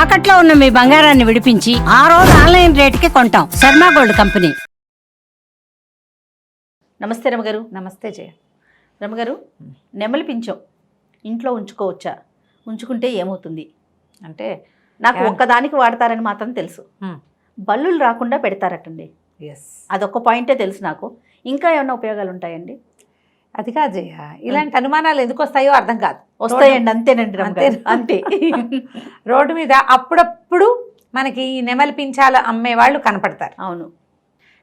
తాకట్లో ఉన్న మీ బంగారాన్ని విడిపించి ఆ రోజు ఆన్లైన్ రేటుకి కొంటాం. Sharma gold company. నమస్తే రమగారు. నమస్తే జయ. రమగారు, నెమలి పింఛం ఇంట్లో ఉంచుకోవచ్చా? ఉంచుకుంటే ఏమవుతుంది? అంటే నాకు ఒక్కదానికి వాడతారని మాత్రం తెలుసు. బల్లులు రాకుండా పెడతారటండి. ఎస్, అదొక్క పాయింటే తెలుసు నాకు. ఇంకా ఏమైనా ఉపయోగాలు ఉంటాయండి? అది కాదు జయ, ఇలాంటి అనుమానాలు ఎందుకు వస్తాయో అర్థం కాదు. వస్తాయండి, అంతేనండి రమగారు, అంతే. రోడ్డు మీద అప్పుడప్పుడు మనకి ఈ నెమలి పింఛాలు అమ్మేవాళ్ళు కనపడతారు. అవును.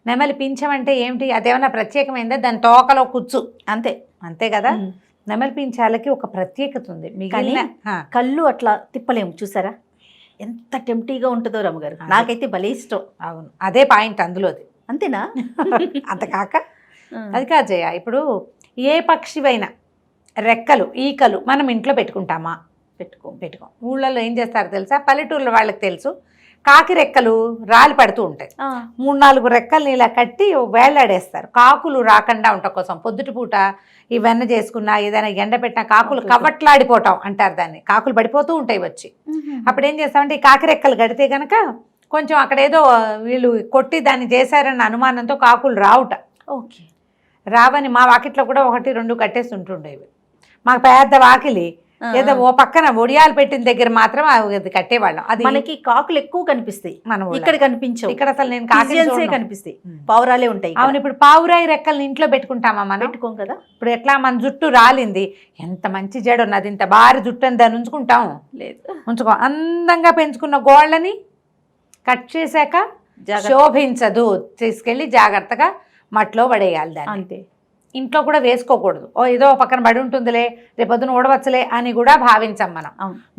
నెమలి పింఛం అంటే ఏమిటి? అదేమన్నా ప్రత్యేకమైందా? దాని తోకలో కుచ్చు, అంతే అంతే కదా. నెమలి పింఛాలకి ఒక ప్రత్యేకత ఉంది. మిగిలిన కళ్ళు అట్లా తిప్పలేము, చూసారా ఎంత టెంప్టీగా ఉంటుందో రమగారు. నాకైతే భలే ఇష్టం. అవును, అదే పాయింట్ అందులోది. అంతేనా? అంత కాక అది కాదు జయ, ఇప్పుడు ఏ పక్షివైనా రెక్కలు ఈకలు మనం ఇంట్లో పెట్టుకుంటామా? పెట్టుకోం. ఊళ్ళల్లో ఏం చేస్తారో తెలుసా? పల్లెటూళ్ళ వాళ్ళకి తెలుసు, కాకి రెక్కలు రాలి పడుతూ ఉంటాయి. 3-4 రెక్కల్ని ఇలా కట్టి వేళ్లాడేస్తారు, కాకులు రాకుండా ఉండటం కోసం. పొద్దుటి పూట ఈ వెన్న చేసుకున్నా ఏదైనా ఎండ పెట్టినా కాకులు కవట్లాడిపోవటం అంటారు దాన్ని. కాకులు పడిపోతూ ఉంటాయి వచ్చి. అప్పుడు ఏం చేస్తామంటే ఈ కాకి రెక్కలు కడితే కనుక కొంచెం అక్కడ ఏదో వీళ్ళు కొట్టి దాన్ని చేశారన్న అనుమానంతో కాకులు రావుట. ఓకే. రావని మా వాకిట్లో కూడా 1-2 కట్టేసి ఉంటుండేవి. మాకు పెద్ద వాకిలి, ఏదో ఓ పక్కన ఒడియాలు పెట్టిన దగ్గర మాత్రం అది కట్టేవాళ్ళం. అది మనకి కాకులు ఎక్కువ కనిపిస్తాయి, మనం ఇక్కడ కనిపించవు. ఇక్కడ అసలు నేను కాకి కనిపిస్తాయి, పావురాలే ఉంటాయి. అవును, ఇప్పుడు పావురాయి రెక్కల్ని ఇంట్లో పెట్టుకుంటామా? మనం పెట్టుకోం కదా. ఇప్పుడు ఎట్లా మన జుట్టు రాలింది, ఎంత మంచి జడ ఉన్నది, ఇంత భారీ జుట్టు అని దాన్ని ఉంచుకుంటాం? లేదు, ఉంచుకో. అందంగా పెంచుకున్న గోళ్ళని కట్ చేశాక శోభించదు, తీసుకెళ్ళి జాగ్రత్తగా మట్లో పడేయాలి దాన్ని. అంతే. ఇంట్లో కూడా వేసుకోకూడదు. ఏదో పక్కన పడి ఉంటుందిలే, రేపొద్దున ఊడవచ్చులే అని కూడా భావించాం మనం.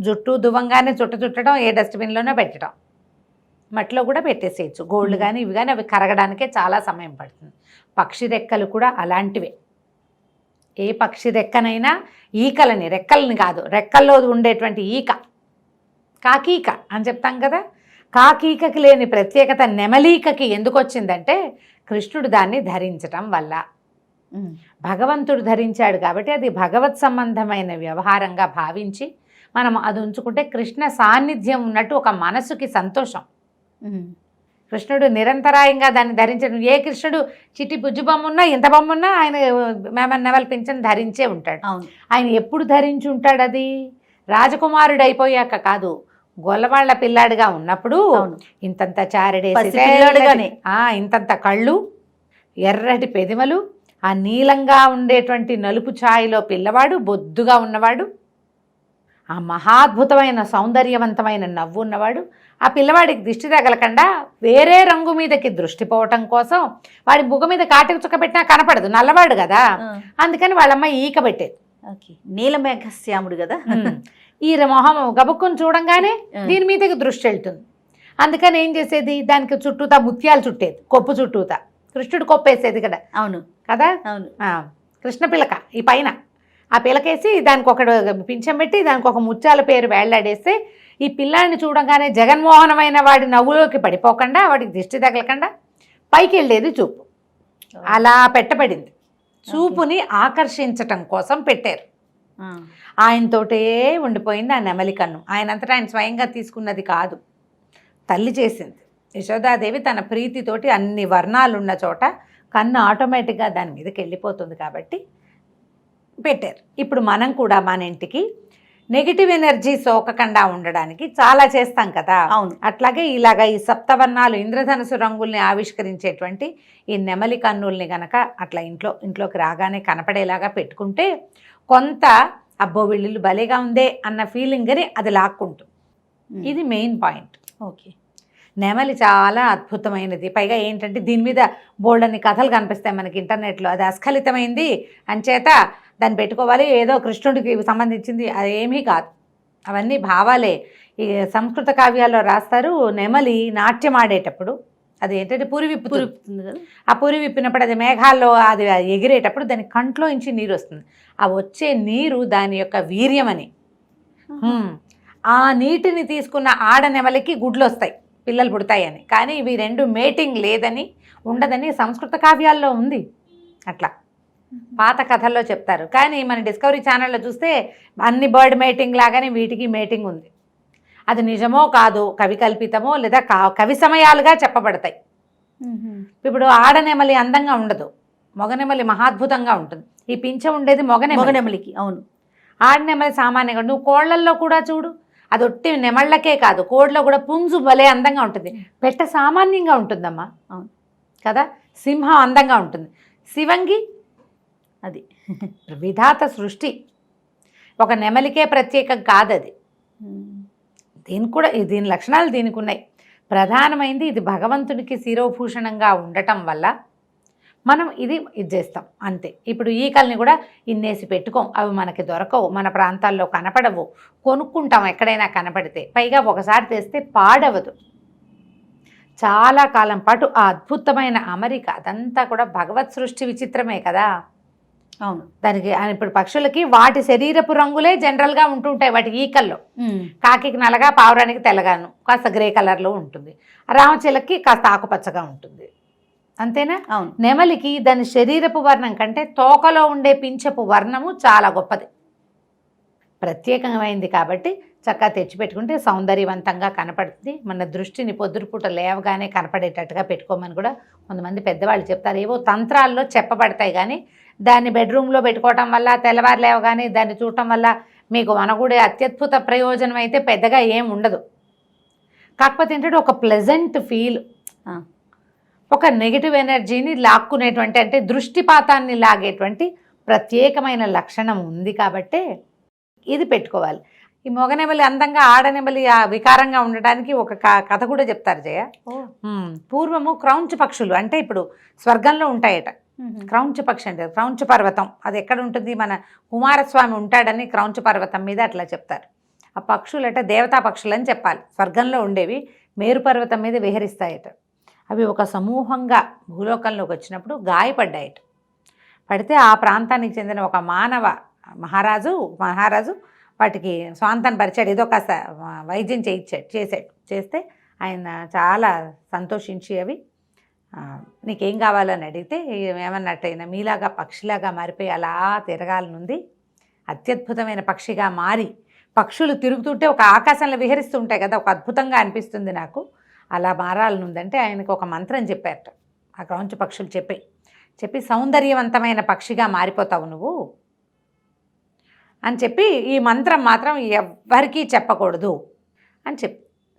జుట్టు దువ్వంగానే చుట్టడం, ఏ డస్ట్బిన్లోనే పెట్టడం. మట్లో కూడా పెట్టేసేయచ్చు. గోల్డ్ కానీ ఇవి కానీ అవి కరగడానికే చాలా సమయం పడుతుంది. పక్షి రెక్కలు కూడా అలాంటివే. ఏ పక్షి రెక్కనైనా ఈకలని, రెక్కలని కాదు, రెక్కల్లో ఉండేటువంటి ఈక, కాకీక అని చెప్తాం కదా. కాకీకకి లేని ప్రత్యేకత నెమలీకకి ఎందుకు వచ్చిందంటే కృష్ణుడు దాన్ని ధరించటం వల్ల. భగవంతుడు ధరించాడు కాబట్టి అది భగవత్ సంబంధమైన వ్యవహారంగా భావించి మనం అది ఉంచుకుంటే కృష్ణ సాన్నిధ్యం ఉన్నట్టు ఒక మనసుకి సంతోషం. కృష్ణుడు నిరంతరాయంగా దాన్ని ధరించడం. ఏ కృష్ణుడు చిట్టి బుజ్జి బొమ్మ ఉన్నా ఎంత బొమ్మ ఉన్నా ఆయన నెమలి పింఛను ధరించే ఉంటాడు. ఆయన ఎప్పుడు ధరించి ఉంటాడు? అది రాజకుమారుడు అయిపోయాక కాదు, గొల్లవాళ్ల పిల్లాడిగా ఉన్నప్పుడు ఇంతంత చారడేసి, ఇంతంత కళ్ళు, ఎర్రటి పెదిమలు, ఆ నీలంగా ఉండేటువంటి నలుపు ఛాయలో పిల్లవాడు, బొద్దుగా ఉన్నవాడు, ఆ మహాద్భుతమైన సౌందర్యవంతమైన నవ్వు ఉన్నవాడు. ఆ పిల్లవాడికి దిష్టి తగలకుండా వేరే రంగు మీదకి దృష్టి పోవటం కోసం వాడి బుగ్గ మీద కాటికి చుక్క పెట్టినా కనపడదు, నల్లవాడు కదా. అందుకని వాళ్ళమ్మ ఈక పెట్టేది. నీలమేఘశ్యాముడు కదా. ఈ మొహం గబుక్కుని చూడంగానే దీని మీదకి దృష్టి వెళ్తుంది. అందుకని ఏం చేసేది, దానికి చుట్టూతా ముత్యాలు చుట్టేది, కొప్పు చుట్టూతా. కృష్ణుడు కొప్పేసేది కదా. అవును కదా. అవును. కృష్ణ పిలక ఈ పైన ఆ పిలకేసి దానికి ఒక పింఛం పెట్టి దానికి ఒక ముత్యాల పేరు వేళ్లాడేస్తే ఈ పిల్లాడిని చూడగానే జగన్మోహనమైన వాడి నవ్వులోకి పడిపోకుండా, వాడికి దిష్టి తగలకుండా పైకి వెళ్ళేది చూపు. అలా పెట్టబడింది. చూపుని ఆకర్షించటం కోసం పెట్టారు. ఆయనతోటే ఉండిపోయింది ఆ నెమలి కన్ను. ఆయనంతటా ఆయన స్వయంగా తీసుకున్నది కాదు, తల్లి చేసింది. యశోదాదేవి తన ప్రీతితోటి అన్ని వర్ణాలున్న చోట కన్ను ఆటోమేటిక్గా దాని మీదకి వెళ్ళిపోతుంది కాబట్టి పెట్టారు. ఇప్పుడు మనం కూడా మన ఇంటికి నెగిటివ్ ఎనర్జీ సోకకుండా ఉండడానికి చాలా చేస్తాం కదా. అవును. అట్లాగే ఇలాగ ఈ సప్తవర్ణాలు ఇంద్రధనుసు రంగుల్ని ఆవిష్కరించేటువంటి ఈ నెమలి కన్నుల్ని గనక అట్లా ఇంట్లోకి రాగానే కనపడేలాగా పెట్టుకుంటే కొంత అబ్బో వీళ్ళు భలేగా ఉందే అన్న ఫీలింగ్ని అది లాక్కుంటుంది. ఇది మెయిన్ పాయింట్. ఓకే. నెమలి చాలా అద్భుతమైనది. పైగా ఏంటంటే దీని మీద బోల్డన్ని కథలు కనిపిస్తాయి మనకి ఇంటర్నెట్లో. అది అస్ఖలితమైంది అంచేత దాన్ని పెట్టుకోవాలి, ఏదో కృష్ణుడికి సంబంధించింది, అదేమీ కాదు. అవన్నీ భావాలే. ఈ సంస్కృత కావ్యాల్లో రాస్తారు, నెమలి నాట్యం ఆడేటప్పుడు అది ఏంటంటే పురి విప్పుతుంది కదా. ఆ పురి విప్పినప్పుడు అది మేఘాల్లో అది ఎగిరేటప్పుడు దాని కంట్లో నుంచి నీరు వస్తుంది. ఆ వచ్చే నీరు దాని యొక్క వీర్యమని. ఆ నీటిని తీసుకున్న ఆడ నెమలికి గుడ్లు వస్తాయి, పిల్లలు పుడతాయని. కానీ ఇవి రెండు మేటింగ్ లేదని, ఉండదని సంస్కృత కావ్యాల్లో ఉంది. అట్లా పాత కథల్లో చెప్తారు. కానీ మన డిస్కవరీ ఛానల్లో చూస్తే అన్ని బర్డ్ మేటింగ్ లాగానే వీటికి మేటింగ్ ఉంది. అది నిజమో కాదో, కవి కల్పితమో లేదా కవి సమయాలుగా చెప్పబడతాయి. ఇప్పుడు ఆడనెమలి అందంగా ఉండదు, మొగనెమలి మహాద్భుతంగా ఉంటుంది. ఈ పింఛ ఉండేది మొగనెమలికి. అవును. ఆడనెమలి సామాన్యంగా. నువ్వు కోళ్లల్లో కూడా చూడు, అది ఒట్టి నెమళ్ళకే కాదు, కోడిలో కూడా పుంజు భలే అందంగా ఉంటుంది. పెట్ట సామాన్యంగా ఉంటుందమ్మా. అవును కదా. సింహం అందంగా ఉంటుంది. శివంగి అది విధాత సృష్టి, ఒక నెమలికే ప్రత్యేకం కాదు అది. దీనికి కూడా దీని లక్షణాలు దీనికి ఉన్నాయి. ప్రధానమైంది ఇది భగవంతునికి శిరోభూషణంగా ఉండటం వల్ల మనం ఇది చేస్తాం అంతే. ఇప్పుడు ఈకల్ని కూడా ఇన్నేసి పెట్టుకోం, అవి మనకి దొరకవు, మన ప్రాంతాల్లో కనపడవు, కొనుక్కుంటాం ఎక్కడైనా కనపడితే. పైగా ఒకసారి తెస్తే పాడవదు, చాలా కాలం పాటు ఆ అద్భుతమైన అమరిక. అదంతా కూడా భగవత్ సృష్టి విచిత్రమే కదా. అవును. దానికి ఇప్పుడు పక్షులకి వాటి శరీరపు రంగులే జనరల్గా ఉంటుంటాయి వాటి ఈకల్లో. కాకికి నల్లగా, పావురానికి తెల్లగాను, కాస్త గ్రే కలర్లో ఉంటుంది. రామచిలకి కాస్త ఆకుపచ్చగా ఉంటుంది, అంతేనా. అవును. నెమలికి దాని శరీరపు వర్ణం కంటే తోకలో ఉండే పింఛపు వర్ణము చాలా గొప్పది, ప్రత్యేకమైంది. కాబట్టి చక్కగా తెచ్చిపెట్టుకుంటే సౌందర్యవంతంగా కనపడుతుంది. మన దృష్టిని పొద్దురుపూట లేవగానే కనపడేటట్టుగా పెట్టుకోమని కూడా కొంతమంది పెద్దవాళ్ళు చెప్తారు. ఏవో తంత్రాల్లో చెప్పబడతాయి, కానీ దాన్ని బెడ్రూమ్లో పెట్టుకోవటం వల్ల, తెల్లవారు లేవగానే దాన్ని చూడటం వల్ల మీకు మనగూడే అత్యద్భుత ప్రయోజనం అయితే పెద్దగా ఏం ఉండదు. కాకపోతే ఏంటంటే ఒక ప్లెజెంట్ ఫీల్, ఒక నెగిటివ్ ఎనర్జీని లాక్కునేటువంటి, అంటే దృష్టిపాతాన్ని లాగేటువంటి ప్రత్యేకమైన లక్షణం ఉంది. కాబట్టే ఇది పెట్టుకోవాలి. ఈ మొగనెమలి అందంగా, ఆడనెమలి వికారంగా ఉండడానికి ఒక కథ కూడా చెప్తారు జయ. పూర్వము క్రౌంచ పక్షులు అంటే ఇప్పుడు స్వర్గంలో ఉంటాయట. క్రౌంచ పక్షి అంటే క్రౌంచ పర్వతం, అది ఎక్కడ ఉంటుంది, మన కుమారస్వామి ఉంటాడని క్రౌంచ పర్వతం మీద అట్లా చెప్తారు. ఆ పక్షులట దేవతా పక్షులు అని చెప్పాలి, స్వర్గంలో ఉండేవి, మేరు పర్వతం మీద విహరిస్తాయట. అవి ఒక సమూహంగా భూలోకంలోకి వచ్చినప్పుడు గాయపడ్డాయట. పడితే ఆ ప్రాంతానికి చెందిన ఒక మహారాజు వాటికి స్వాంతం పరిచాడు, ఏదో కాస్త వైద్యం చేస్తే ఆయన చాలా సంతోషించి అవి నీకేం కావాలని అడిగితే ఏమన్నట్టయినా మీలాగా పక్షిలాగా మారిపోయి అలా తిరగాలనుంది, అత్యద్భుతమైన పక్షిగా మారి, పక్షులు తిరుగుతుంటే ఒక ఆకాశంలో విహరిస్తూ ఉంటాయి కదా, ఒక అద్భుతంగా అనిపిస్తుంది నాకు, అలా మారాలనుందంటే ఆయనకు ఒక మంత్రం చెప్పారట. ఆ క్రౌంచ పక్షులు చెప్పి సౌందర్యవంతమైన పక్షిగా మారిపోతావు నువ్వు అని చెప్పి, ఈ మంత్రం మాత్రం ఎవ్వరికీ చెప్పకూడదు అని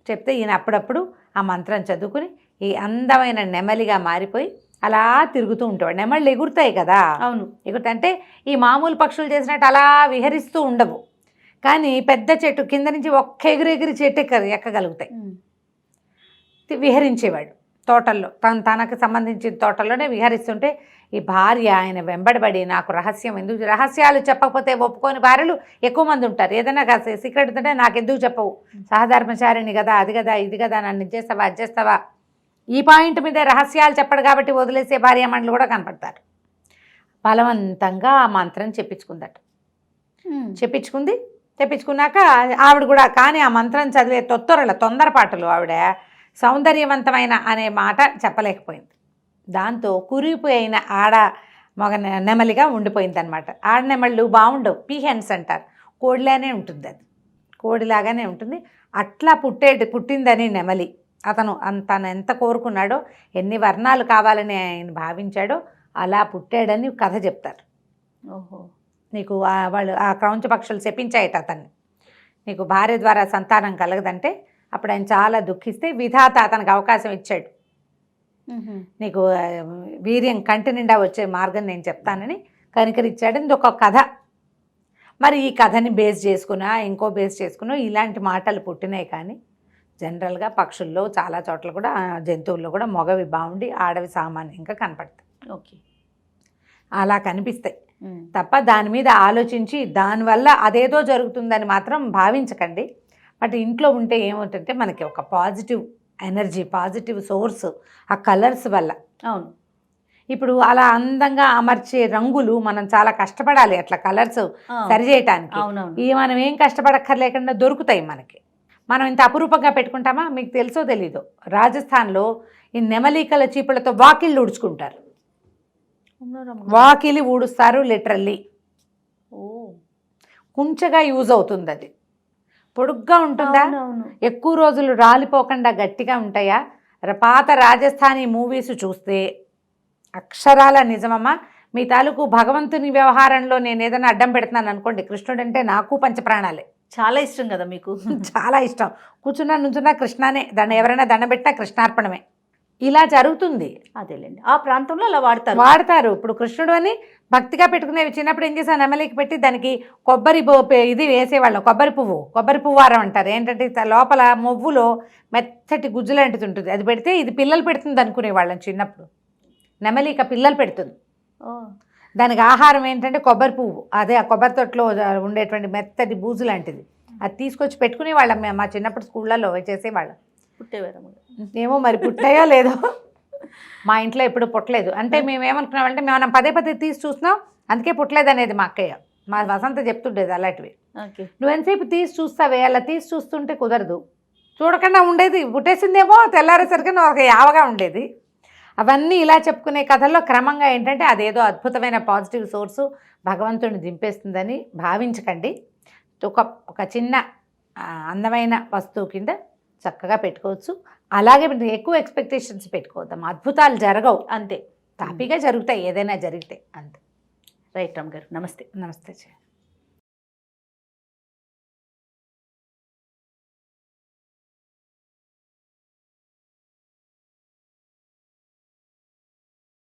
చెప్తే ఈయన అప్పుడప్పుడు ఆ మంత్రం చదువుకుని ఈ అందమైన నెమలిగా మారిపోయి అలా తిరుగుతూ ఉంటాడు. నెమళ్ళు ఎగురుతాయి కదా. అవును, ఎగురుతాయి అంటే ఈ మామూలు పక్షులు చేసినట్టు అలా విహరిస్తూ ఉండవు, కానీ పెద్ద చెట్టు కింద నుంచి ఒక్క ఎగిరి చెట్టు ఎక్కగలుగుతాయి. విహరించేవాడు తోటల్లో, తనకు సంబంధించిన తోటల్లోనే విహరిస్తుంటే ఈ భార్య ఆయన వెంబడబడి నాకు రహస్యం ఎందుకు, రహస్యాలు చెప్పకపోతే ఒప్పుకోని భార్యలు ఎక్కువ మంది ఉంటారు. ఏదైనా కాస్త సీక్రెట్ ఉంటే నాకెందుకు చెప్పవు, సహధర్మచారిణి కదా, అది కదా ఇది కదా, నన్ను ఇచ్చేస్తావా అచ్చేస్తావా, ఈ పాయింట్ మీదే రహస్యాలు చెప్పడు కాబట్టి వదిలేసే భార్యామణులు కూడా కనపడతారు. బలవంతంగా ఆ మంత్రం చెప్పించుకున్నాక ఆవిడ కూడా, కానీ ఆ మంత్రం చదివే తొందరపాటులు ఆవిడ సౌందర్యవంతమైన అనే మాట చెప్పలేకపోయింది. దాంతో కురిగిపోయిన మగ నెమలిగా ఉండిపోయింది అనమాట. ఆడనెమళ్ళు బాగుండవు, పీహెన్స్ అంటారు, కోడిలానే ఉంటుంది, అది కోడిలాగానే ఉంటుంది. అట్లా పుట్టిందని నెమలి తను ఎంత కోరుకున్నాడో, ఎన్ని వర్ణాలు కావాలని ఆయన భావించాడో అలా పుట్టాడని కథ చెప్తారు. ఓహో, నీకు వాళ్ళు ఆ క్రౌంచ పక్షులు చెప్పించాయట అతన్ని, నీకు భార్య ద్వారా సంతానం కలగదంటే అప్పుడు ఆయన చాలా దుఃఖిస్తే విధాత అతనికి అవకాశం ఇచ్చాడు, నీకు వీర్యం కంటి నిండా వచ్చే మార్గం నేను చెప్తానని కనికరిచ్చాడు. ఇది ఒక కథ. మరి ఈ కథని బేస్ చేసుకున్నా ఇంకో బేస్ చేసుకున్నా ఇలాంటి మాటలు పుట్టినాయి. కానీ జనరల్గా పక్షుల్లో చాలా చోట్ల కూడా, జంతువుల్లో కూడా మగవి బాగుండి ఆడవి సామాన్యంగా కనపడతాయి. ఓకే, అలా కనిపిస్తాయి తప్ప దాని మీద ఆలోచించి దానివల్ల అదేదో జరుగుతుందని మాత్రం భావించకండి. బట్ ఇంట్లో ఉంటే ఏమవుతుందంటే మనకి ఒక పాజిటివ్ ఎనర్జీ, పాజిటివ్ సోర్స్ ఆ కలర్స్ వల్ల. అవును, ఇప్పుడు అలా అందంగా అమర్చే రంగులు మనం చాలా కష్టపడాలి అట్లా కలర్స్ సరిచేయటానికి. ఇవి మనం ఏం కష్టపడక్కర్లేకుండా దొరుకుతాయి మనకి. మనం ఇంత అపురూపంగా పెట్టుకుంటామా, మీకు తెలుసో తెలీదో, రాజస్థాన్లో ఈ నెమలికల చీపులతో వాకిళ్ళు ఊడ్చుకుంటారు. వాకిలి ఊడుస్తారు లిటరల్లీ. కుంచగా యూజ్ అవుతుంది అది. పొడుగ్గా ఉంటుందా? అవునవును. ఎక్కువ రోజులు రాలిపోకుండా గట్టిగా ఉంటాయా? పాత రాజస్థానీ మూవీస్ చూస్తే అక్షరాల నిజమమ్మా. మీ తాలూకు భగవంతుని వ్యవహారంలో నేను ఏదైనా అడ్డం పెడుతున్నాను అనుకోండి, కృష్ణుడు అంటే నాకు పంచప్రాణాలే, చాలా ఇష్టం కదా మీకు. చాలా ఇష్టం. కూర్చున్నా నుంచున్నా కృష్ణానే, ఎవరైనా దండం పెట్టినా కృష్ణార్పణమే. ఇలా జరుగుతుంది. అదేలేండి, ఆ ప్రాంతంలో అలా వాడతారు. ఇప్పుడు కృష్ణుడు అని భక్తిగా పెట్టుకునేవి. చిన్నప్పుడు ఏం చేశాను, నెమలికి పెట్టి దానికి కొబ్బరి ఇది వేసేవాళ్ళం, కొబ్బరి పువ్వారం అంటారు. ఏంటంటే లోపల మొవ్వులో మెత్తటి గుజ్జు లాంటిది ఉంటుంది, అది పెడితే ఇది పిల్లలు పెడుతుంది అనుకునేవాళ్ళం చిన్నప్పుడు. నెమలిక పిల్లలు పెడుతుంది. దానికి ఆహారం ఏంటంటే కొబ్బరి పువ్వు, అదే ఆ కొబ్బరి తొట్లో ఉండేటువంటి మెత్తటి బూజు లాంటిది, అది తీసుకొచ్చి పెట్టుకునే వాళ్ళం మేము మా చిన్నప్పుడు స్కూళ్ళలో చేసేవాళ్ళం. పుట్టేవారు. ఏమో మరి పుట్టాయో లేదో, మా ఇంట్లో ఎప్పుడు పుట్టలేదు. అంటే మేము ఏమనుకున్నామంటే మేము పదే పదే తీసి చూస్తున్నాం, అందుకే పుట్టలేదు అనేది మా అక్కయ్య, మా వసంత చెప్తుండేది అలాంటివి. నువ్వు ఎంతసేపు తీసి చూస్తావే, అలా తీసి చూస్తుంటే కుదరదు, చూడకుండా ఉండేది, పుట్టేసిందేమో తెల్లారేసరికి ఒక యావగా ఉండేది. అవన్నీ ఇలా చెప్పుకునే కథల్లో క్రమంగా ఏంటంటే అదేదో అద్భుతమైన పాజిటివ్ సోర్సు భగవంతుడిని దింపేస్తుందని భావించకండి. ఒక చిన్న అందమైన వస్తువు కింద చక్కగా పెట్టుకోవచ్చు. అలాగే ఎక్కువ ఎక్స్పెక్టేషన్స్ పెట్టుకోవద్దాం, అద్భుతాలు జరగవు, అంతే. తాపీగా జరుగుతాయి ఏదైనా జరిగితే, అంతే. రైట్ రామ్ గారు, నమస్తే. నమస్తే.